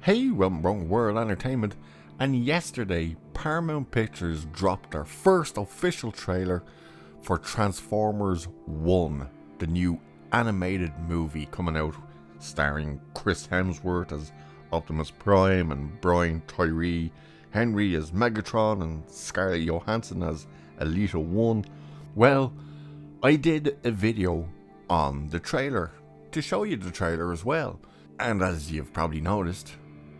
Hey, welcome to World Entertainment. And yesterday, Paramount Pictures dropped their first official trailer for Transformers 1, the new animated movie coming out, starring Chris Hemsworth as Optimus Prime and Brian Tyree Henry as Megatron and Scarlett Johansson as Elita 1. Well, I did a video on the trailer to show you the trailer as well. And as you've probably noticed,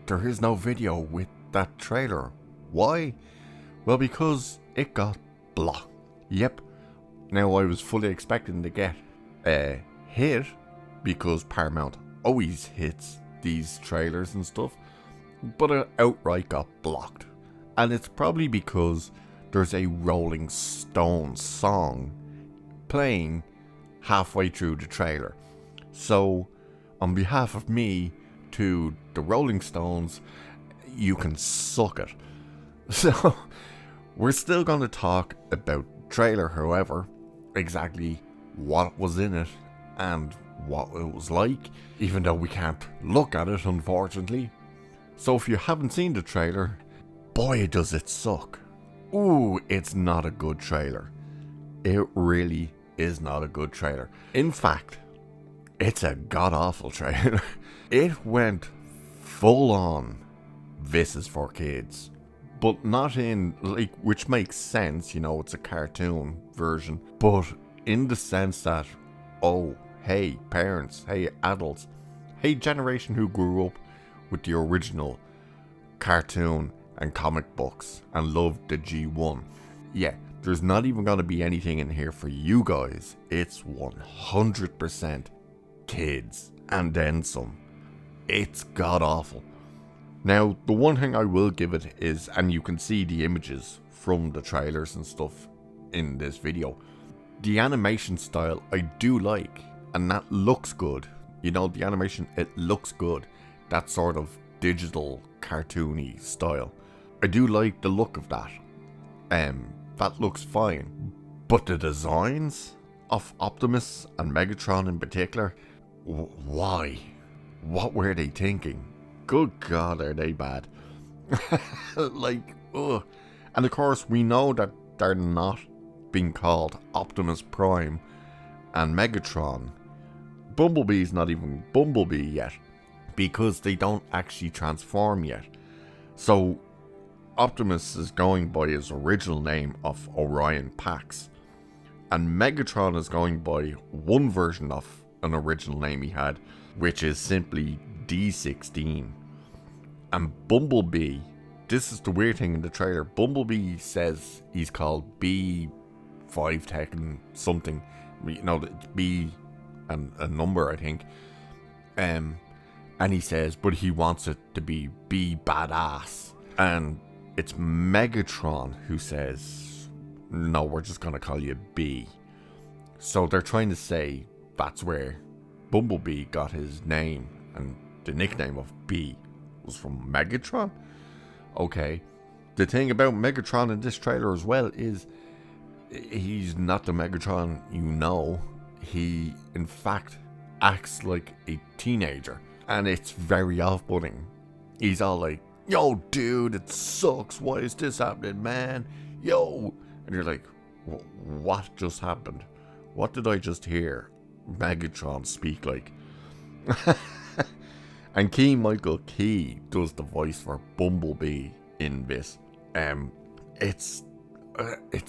there is no video with that trailer. Why? Well, because it got blocked. Yep. Now, I was fully expecting to get a hit because Paramount always hits these trailers and stuff, but it outright got blocked. And it's probably because there's a Rolling Stones song playing halfway through the trailer. So, on behalf of me to the Rolling Stones, you can suck it. So, we're still going to talk about the trailer, however, exactly what was in it and what it was like, even though we can't look at it, unfortunately. So if you haven't seen the trailer, boy does it suck. Ooh, it's not a good trailer. It really is not a good trailer. In fact, it's a god-awful trailer. It went full on, this is for kids. But not in, like, which makes sense, you know, it's a cartoon version. But in the sense that, oh, hey, parents, hey, adults, hey, generation who grew up with the original cartoon and comic books and loved the G1. Yeah, there's not even going to be anything in here for you guys. It's 100% kids and then some. It's god awful. Now, the one thing I will give it is, and you can see the images from the trailers and stuff in this video, the animation style I do like, and that looks good. You know, the animation, it looks good. That sort of digital cartoony style. I do like the look of that. That looks fine. But the designs of Optimus and Megatron in particular, why? What were they thinking? Good God, are they bad? Like, ugh. And of course, we know that they're not being called Optimus Prime and Megatron. Bumblebee's not even Bumblebee yet, because they don't actually transform yet. So, Optimus is going by his original name of Orion Pax, and Megatron is going by one version of an original name he had, which is simply D16. And Bumblebee, this is the weird thing in the trailer, Bumblebee says he's called B5 Tech and something, you know, it's B and a number, I think. And he says, but he wants it to be badass. And it's Megatron who says, no, we're just going to call you B. So they're trying to say that's where Bumblebee got his name, and the nickname of B was from Megatron. Okay. The thing about Megatron in this trailer as well is he's not the Megatron you know. He, in fact, acts like a teenager, and it's very off-putting. He's all like, yo, dude, it sucks. Why is this happening, man? Yo. And you're like, what just happened? What did I just hear Megatron speak like? And Keegan-Michael Key does the voice for Bumblebee in this. It's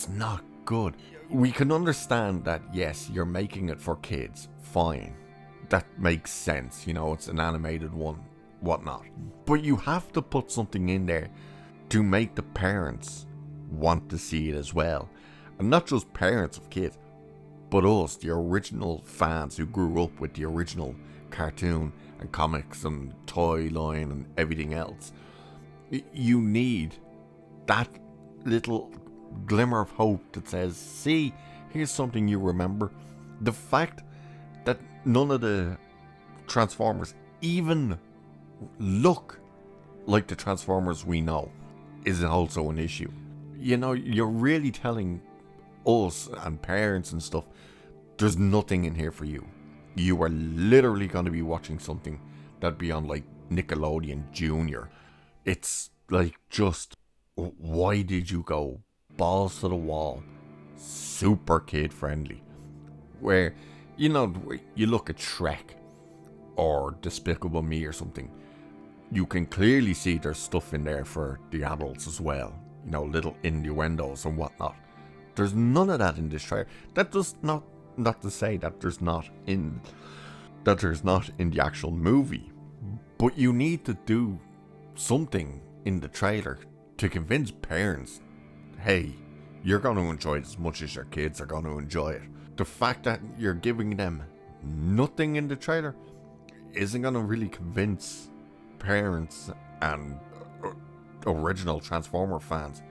not good. We can understand that, yes, you're making it for kids. Fine. That makes sense. You know, it's an animated one, whatnot. But you have to put something in there to make the parents want to see it as well. And not just parents of kids, but us, the original fans who grew up with the original cartoon and comics and toy line and everything else. You need that little glimmer of hope that says, see, here's something you remember. The fact that none of the Transformers even look like the Transformers we know is also an issue. You know, you're really telling us and parents and stuff, there's nothing in here for you. You are literally going to be watching something that'd be on like Nickelodeon Junior. It's like, just, why did you go balls to the wall, super kid friendly? Where, you know, you look at Shrek or Despicable Me or something, you can clearly see there's stuff in there for the adults as well. You know, little innuendos and whatnot. There's none of that in this trailer. That does not to say that there's not in the actual movie, but you need to do something in the trailer to convince parents, hey, you're going to enjoy it as much as your kids are going to enjoy it. The fact that you're giving them nothing in the trailer isn't going to really convince parents and original Transformer fans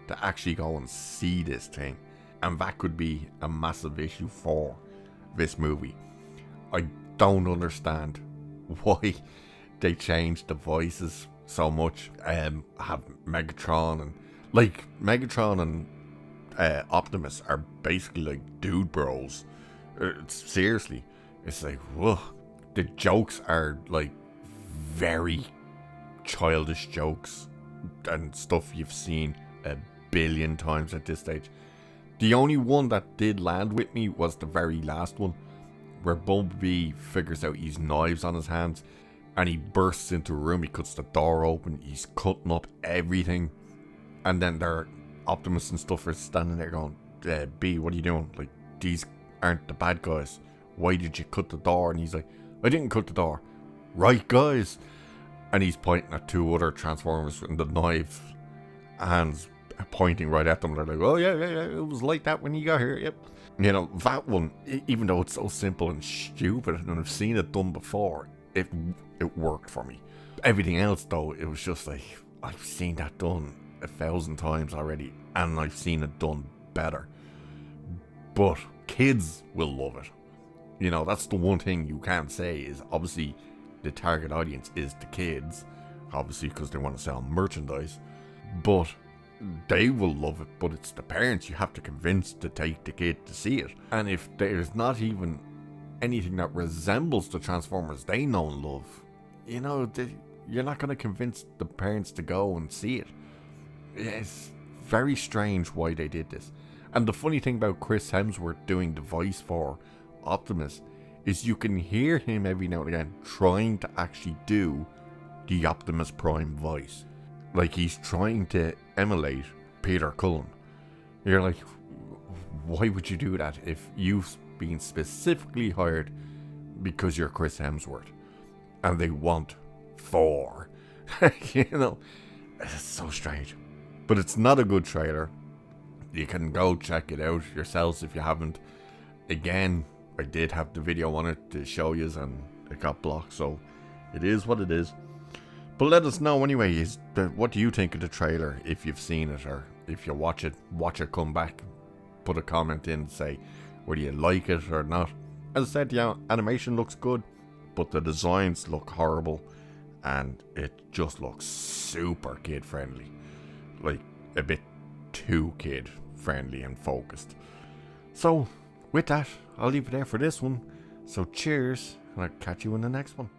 to actually go and see this thing. And that could be a massive issue for this movie. I don't understand why they changed the voices so much. Have Megatron and Optimus are basically like dude bros. Seriously, it's like, whoa. The jokes are like very childish jokes and stuff you've seen a billion times at this stage. The only one that did land with me was the very last one, where Bumblebee figures out he's knives on his hands and he bursts into a room, he cuts the door open, he's cutting up everything, and then their Optimus and stuff are standing there going, B, what are you doing? Like, these aren't the bad guys. Why did you cut the door? And he's like, I didn't cut the door. Right, guys. And he's pointing at two other Transformers with the knife hands, pointing right at them. They're like, oh yeah, it was like that when you got here. Yep. You know, that one, even though it's so simple and stupid and I've seen it done before, it worked for me. Everything else though, it was just like, I've seen that done 1,000 times already and I've seen it done better. But kids will love it. You know, that's the one thing you can't say is, obviously the target audience is the kids, obviously because they want to sell merchandise, but they will love it. But it's the parents you have to convince to take the kid to see it. And if there's not even anything that resembles the Transformers they know and love, you know, you're not going to convince the parents to go and see it. It's very strange why they did this. And the funny thing about Chris Hemsworth doing the voice for Optimus is you can hear him every now and again trying to actually do the Optimus Prime voice. Like he's trying to emulate Peter Cullen. You're like, why would you do that if you've been specifically hired because you're Chris Hemsworth and they want Thor? You know, it's so strange. But it's not a good trailer. You can go check it out yourselves if you haven't. Again, I did have the video on it to show you and it got blocked, so it is what it is. But let us know anyway, what do you think of the trailer if you've seen it, or if you watch it come back, put a comment in and say whether you like it or not. As I said, the animation looks good, but the designs look horrible and it just looks super kid friendly. Like a bit too kid friendly and focused. So with that, I'll leave it there for this one. So cheers, and I'll catch you in the next one.